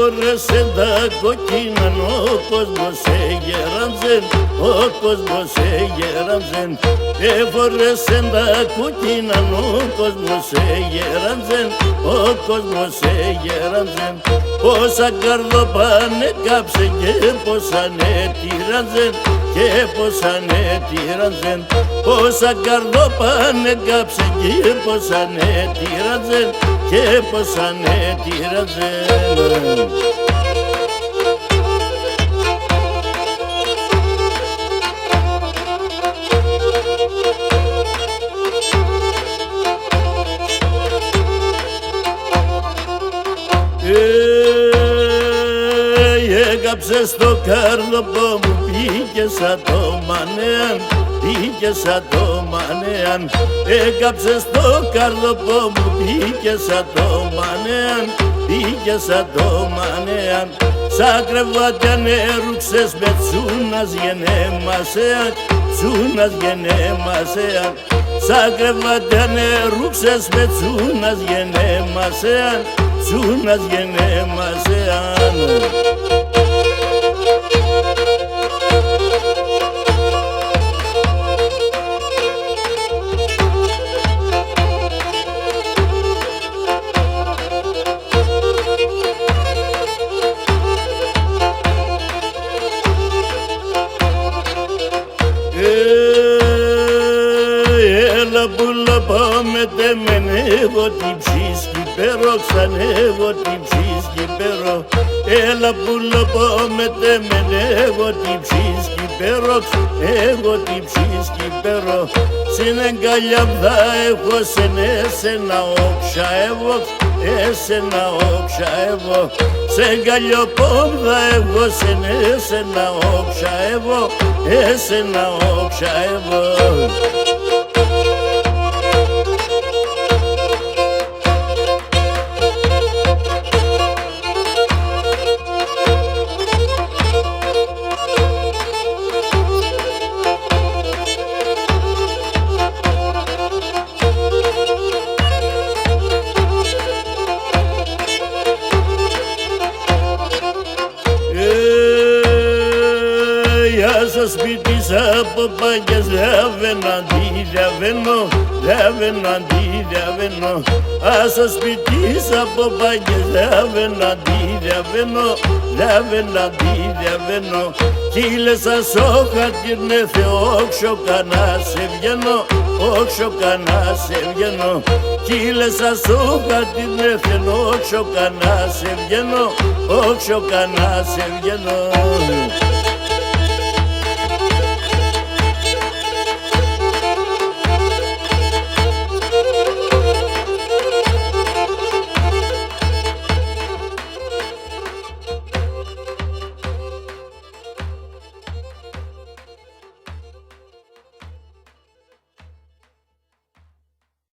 φορέσαι τα κόκκινα, ο κόσμος έγεραντζεν, ο κόσμος έγεραντζεν. Φορέσαι τα κόκκινα, ο κόσμος έγεραντζεν, ο κόσμος έγεραντζεν. Πόσα καρδοπάνε κάψε και πόσα νετήραντζεν, και πόσα νετήραντζεν. Πόσα καρδοπάνε κάψε και πόσα νετήραντζεν, και πόσα νετήραντζεν. Έκαψε στο καρδοπό μου, πήγε σαν το μανέαν, πήγε σαν το μανέαν. Έκαψε στο καρδοπό μου, πήγε σαν το μανέαν, πήγε σαν το μανέαν. Σαν κρεβάτια νερούξες με τσούνας γενέμασεαν, τσούνας γενέμασεαν. Σαν κρεβάτια νερούξες με τσούνας γενέμασεαν, τσούνας γενέμασεαν. Έλα πουλα πάμε τέμενε, εγώ την ψήσκη πέρο, ξανεύω την ψήσκη πέρο. Έλα πουλα πάμε τέμενε, εγώ την ψήσκη πέρο, εγώ την ψήσκη πέρο. Στην εγκαλιά θα έχω σένα όξα εγώ, εσένα όξα εγώ. Σε εγκαλιοπόμ θα έχω σένα όξα εγώ, εσένα όξα εγώ. Στο σπίτι από πάγιες διαβαίνω, αντιδιαβαίνω, διαβαίνω, αντιδιαβαίνω. Στο σπίτι από πάγιες διαβαίνω, αντιδιαβαίνω, διαβαίνω, αντιδιαβαίνω. Κι λες σαν σόχα την έθε, όξο κανά σε βγαίνω, όξο κανά σε βγαίνω. Κι λες σαν σόχα την έθε, όξο κανά σε βγαίνω, όξο κανά σε βγαίνω.